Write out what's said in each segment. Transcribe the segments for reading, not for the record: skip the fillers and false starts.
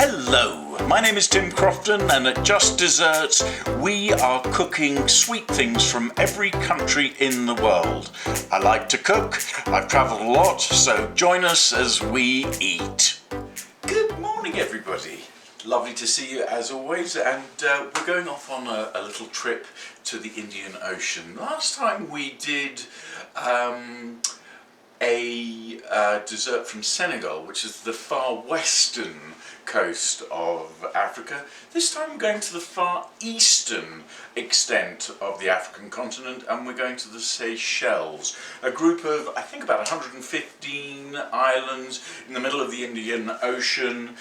Hello, my name is Tim Crofton, and at Just Desserts we are cooking sweet things from every country in the world. I like to cook, I've travelled a lot, so join us as we eat. Good morning everybody, lovely to see you as always, and we're going off on a little trip to the Indian Ocean. Last time we did a dessert from Senegal, which is the far western coast of Africa. This time we're going to the far eastern extent of the African continent, and we're going to the Seychelles, a group of I think about 115 islands in the middle of the Indian Ocean.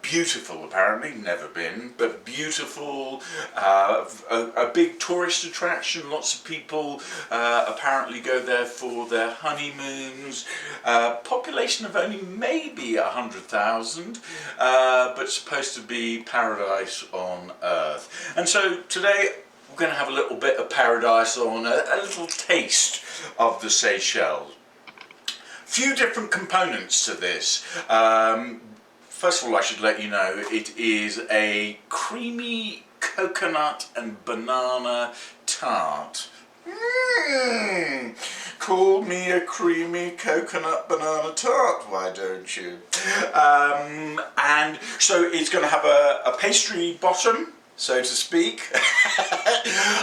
Beautiful, apparently, never been, but beautiful, a big tourist attraction. Lots of people apparently go there for their honeymoons. Population of only maybe 100,000, but supposed to be paradise on earth. And so today we're going to have a little bit of paradise on a little taste of the Seychelles. Few different components to this. First of all, I should let you know it is a creamy coconut and banana tart. Call me a creamy coconut banana tart, why don't you? And so it's going to have a pastry bottom, so to speak.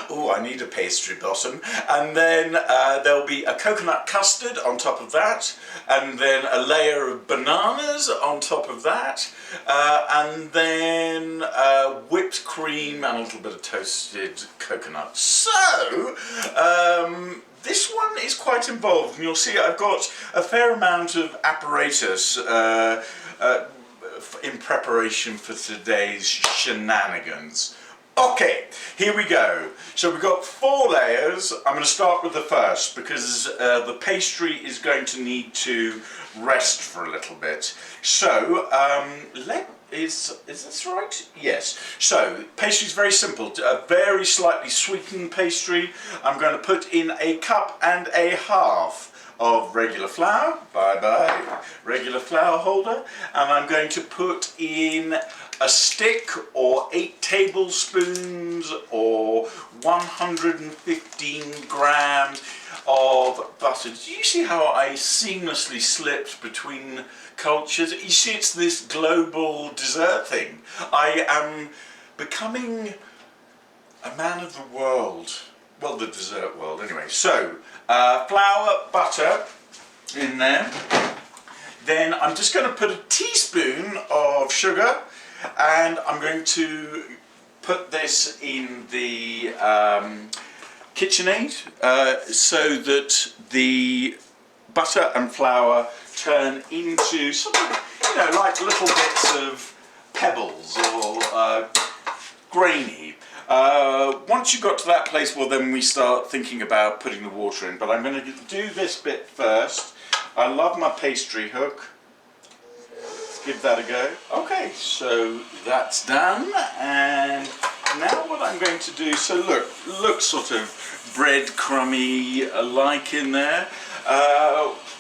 Oh, I need a pastry bottom. And then there'll be a coconut custard on top of that, and then a layer of bananas on top of that, and then whipped cream and a little bit of toasted coconut. So, this one is quite involved, and you'll see I've got a fair amount of apparatus in preparation for today's shenanigans. Okay, here we go. So we've got 4 layers. I'm going to start with the first because the pastry is going to need to rest for a little bit. So, is this right? Yes. So, pastry is very simple. A very slightly sweetened pastry. I'm going to put in a cup and a half of regular flour, bye regular flour holder, and I'm going to put in a stick or 8 tablespoons or 115 grams of butter. Do you see how I seamlessly slipped between cultures? You see, it's this global dessert thing. I am becoming a man of the world. Well, the dessert world anyway. So, flour, butter in there. Then I'm just going to put a teaspoon of sugar, and I'm going to put this in the KitchenAid so that the butter and flour turn into sort of, you know, like little bits of pebbles or grainy. Once you got to that place, well, then we start thinking about putting the water in, but I'm going to do this bit first. I love my pastry hook. Let's give that a go. Okay, so that's done, and now what I'm going to do, so look sort of breadcrumby like in there.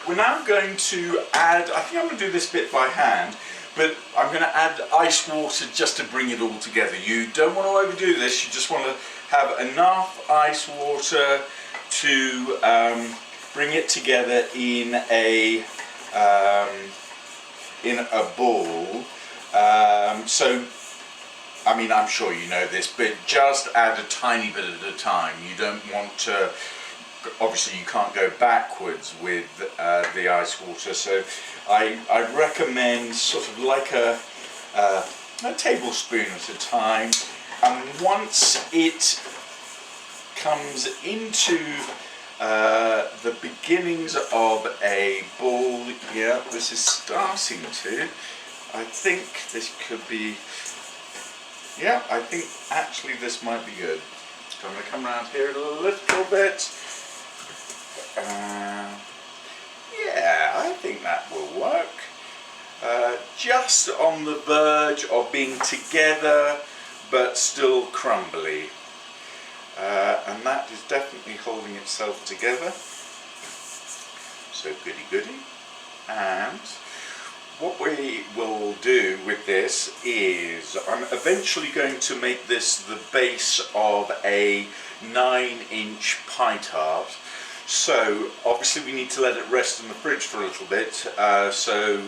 We're now going to add, I think I'm going to do this bit by hand, but I'm going to add ice water just to bring it all together. You don't want to overdo this, you just want to have enough ice water to bring it together in a ball. So, I mean, I'm sure you know this, but just add a tiny bit at a time. You don't want to, obviously you can't go backwards with the ice water, so I recommend sort of like a tablespoon at a time, and once it comes into the beginnings of a ball, yeah, this is starting to, I think this could be, yeah, I think actually this might be good. So I'm going to come around here a little bit. Yeah, I think that will work. Just on the verge of being together but still crumbly. And that is definitely holding itself together. So goody goody. And what we will do with this is I'm eventually going to make this the base of a 9-inch pie tart. So obviously we need to let it rest in the fridge for a little bit, so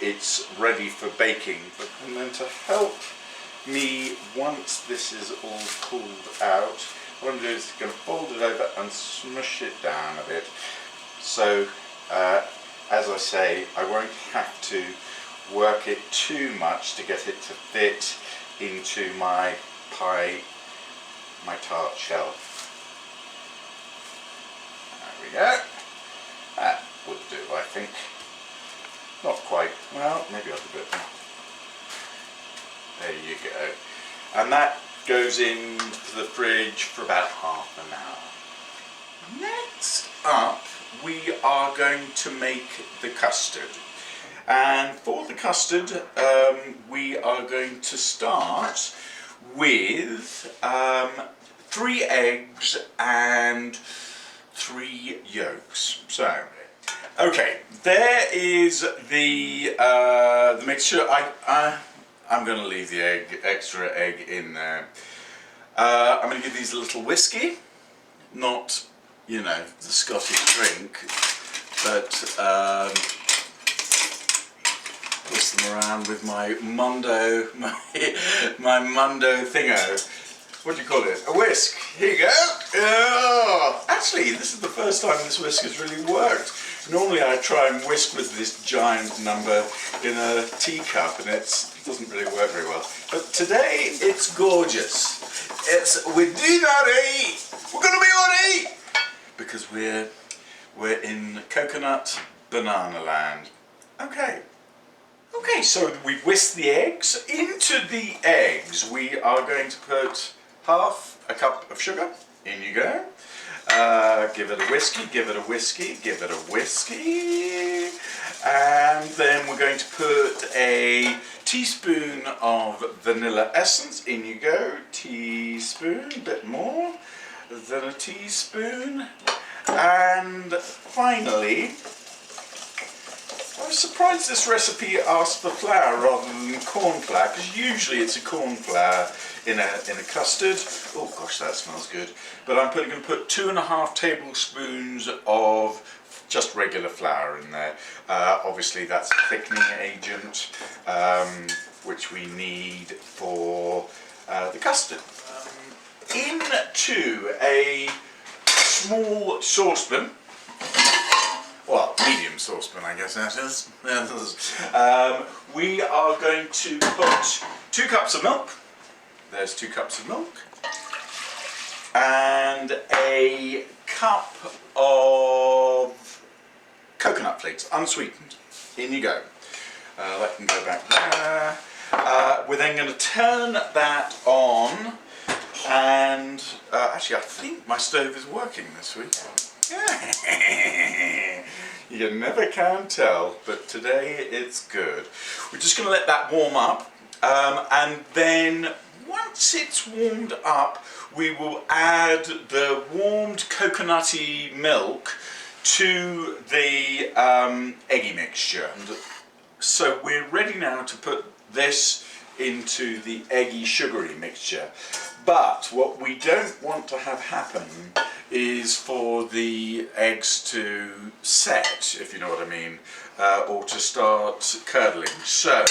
it's ready for baking. And then to help me, once this is all cooled out, what I'm going to do is going to fold it over and smush it down a bit. So as I say, I won't have to work it too much to get it to fit into my tart shell. There we go. That would do, I think. Not quite. Well, maybe I'll do a bit more. There you go. And that goes into the fridge for about half an hour. Next up, we are going to make the custard. And for the custard, we are going to start with 3 eggs and 3 yolks. So, okay, there is the mixture. I'm going to leave the extra egg in there. I'm going to give these a little whiskey, not, you know, the Scottish drink, but whisk them around with my Mondo, my Mondo thingo. What do you call it? A whisk. Here you go. Oh, actually, this is the first time this whisk has really worked. Normally I try and whisk with this giant number in a teacup and it doesn't really work very well. But today it's gorgeous. We're doing alright. We're gonna be alright because we're in coconut banana land. Okay. Okay, so we've whisked the eggs. Into the eggs we are going to put half a cup of sugar. In you go. Give it a whiskey, give it a whiskey, give it a whiskey. And then we're going to put a teaspoon of vanilla essence. In you go. Teaspoon, a bit more than a teaspoon. And finally, I was surprised this recipe asked for flour rather than corn flour, because usually it's a corn flour in a custard. Oh gosh, that smells good. But I'm going to put 2.5 tablespoons of just regular flour in there. Obviously that's a thickening agent, which we need for the custard. Into a small saucepan, well, medium saucepan, I guess that is. We are going to put 2 cups of milk. There's 2 cups of milk. And a cup of coconut flakes, unsweetened. In you go. That can go back there. We're then going to turn that on. And actually, I think my stove is working this week. You never can tell, but today it's good. We're just going to let that warm up, and then once it's warmed up, we will add the warmed coconutty milk to the eggy mixture. And so we're ready now to put this into the eggy sugary mixture. But what we don't want to have happen is for the eggs to set, if you know what I mean, or to start curdling. So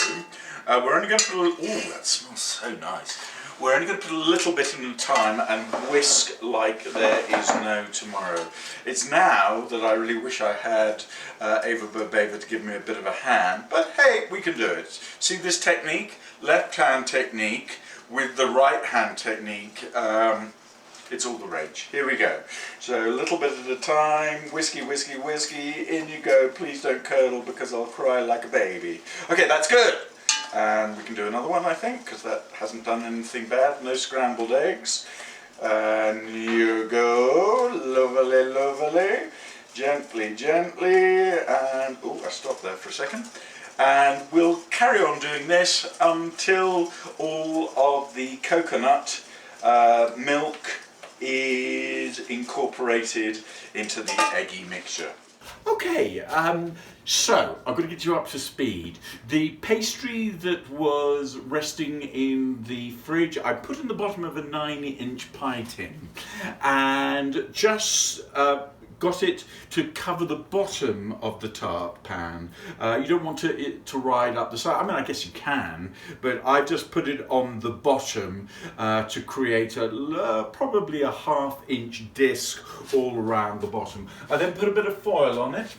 we're only going to put a little, ooh, that smells so nice. We're only going to put a little bit in a time and whisk like there is no tomorrow. It's now that I really wish I had Ava Burbava to give me a bit of a hand, but hey, we can do it. See this technique? Left hand technique with the right hand technique. It's all the rage. Here we go. So a little bit at a time, whiskey, whiskey, whiskey, in you go. Please don't curdle because I'll cry like a baby. Okay, that's good. And we can do another one, I think, because that hasn't done anything bad. No scrambled eggs. And you go, lovely, lovely. Gently, gently. And, oh, I stopped there for a second. And we'll carry on doing this until all of the coconut milk is incorporated into the eggy mixture. Okay, so I've got to get you up to speed. The pastry that was resting in the fridge, I put in the bottom of a 9-inch pie tin and just got it to cover the bottom of the tart pan. You don't want it to ride up the side. I mean, I guess you can, but I just put it on the bottom to create probably a 1/2-inch disc all around the bottom. I then put a bit of foil on it,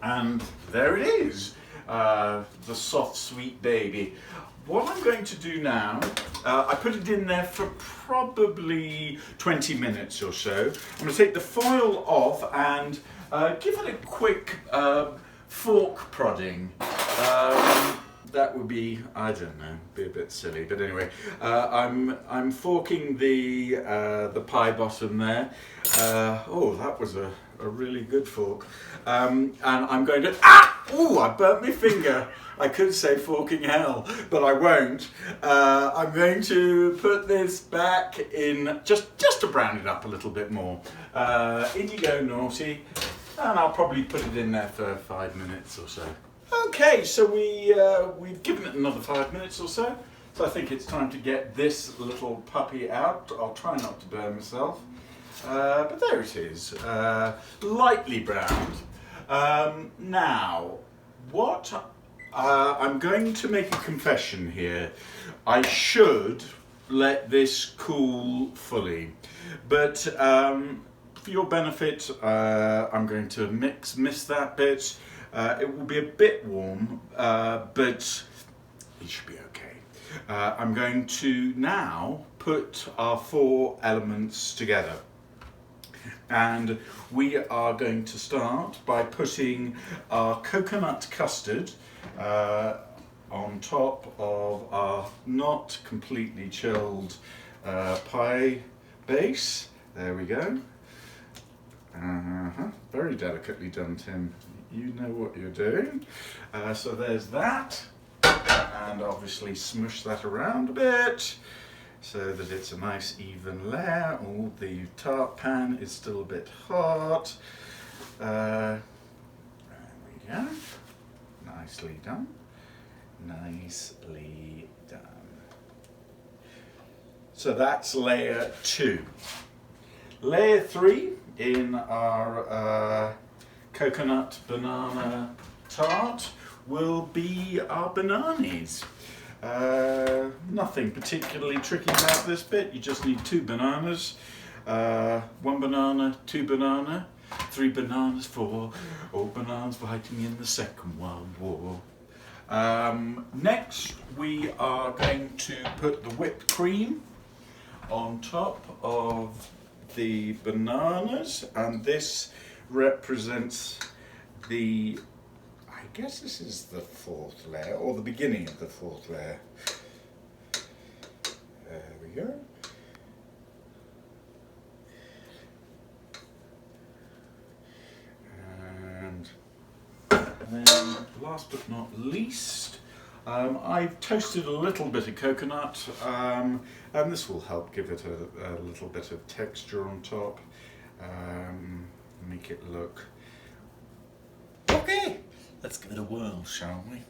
and there it is, the soft, sweet baby. What I'm going to do now, I put it in there for probably 20 minutes or so. I'm going to take the foil off and give it a quick fork prodding. That would be, I don't know, be a bit silly, but anyway, I'm forking the pie bottom there. Oh, that was a really good fork. And I'm going to, oh, I burnt my finger. I could say forking hell, but I won't. I'm going to put this back in, just to brown it up a little bit more. In you go, naughty. And I'll probably put it in there for 5 minutes or so. Okay, so we've given it another 5 minutes or so. So I think it's time to get this little puppy out. I'll try not to burn myself. But there it is, lightly browned. Now, I'm going to make a confession here. I should let this cool fully, but for your benefit, I'm going to miss that bit. It will be a bit warm, but it should be okay. I'm going to now put our 4 elements together. And we are going to start by putting our coconut custard on top of our not completely chilled pie base. There we go. Very delicately done, Tim. You know what you're doing. So there's that. And obviously smush that around a bit, so that it's a nice even layer. Oh, the tart pan is still a bit hot. There we go. Nicely done. Nicely done. So that's layer 2. Layer 3 in our coconut banana tart will be our bananas. Nothing particularly tricky about this bit. You just need 2 bananas. 1 banana, 2 banana, 3 bananas, 4 all bananas fighting in the Second World War. Next we are going to put the whipped cream on top of the bananas, and this represents the, I guess this is the 4th layer, or the beginning of the 4th layer. There we go. And then, last but not least, I've toasted a little bit of coconut, and this will help give it a little bit of texture on top, make it look okay. Let's give it a whirl, shall we?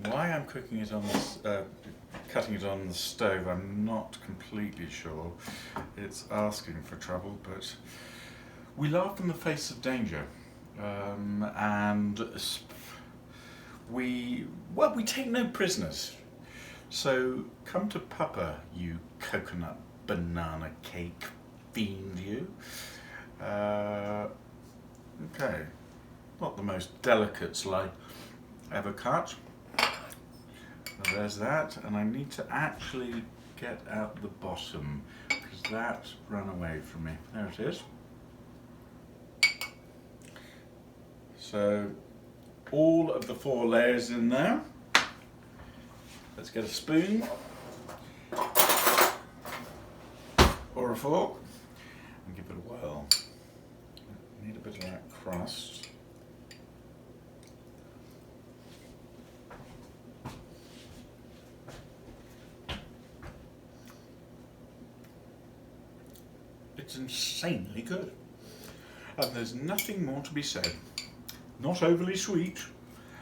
Why I'm cooking it on the, cutting it on the stove, I'm not completely sure. It's asking for trouble, but we laugh in the face of danger, and we take no prisoners. So come to Papa, you coconut banana cake fiend, you. Okay, not the most delicate slice ever cut. So there's that, and I need to actually get out the bottom because that ran away from me. There it is. So all of the 4 layers in there. Let's get a spoon or a fork and give it a whirl. Need a bit of that crust. It's insanely good. And there's nothing more to be said. Not overly sweet,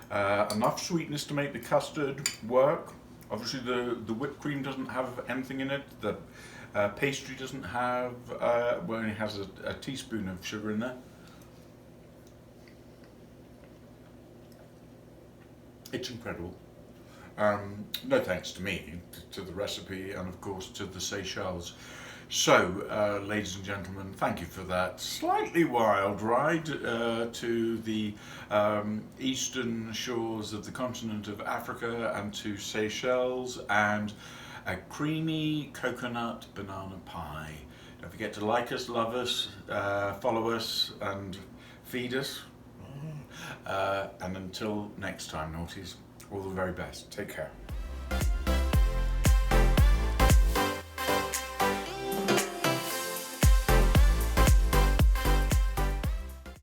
enough sweetness to make the custard work. Obviously the whipped cream doesn't have anything in it. The pastry doesn't have, well, it only has a teaspoon of sugar in there. It's incredible. No thanks to me, to the recipe, and of course to the Seychelles. So, ladies and gentlemen, thank you for that slightly wild ride to the eastern shores of the continent of Africa and to Seychelles, and a creamy coconut banana pie. Don't forget to like us, love us, follow us, and feed us. And until next time, naughties, all the very best. Take care.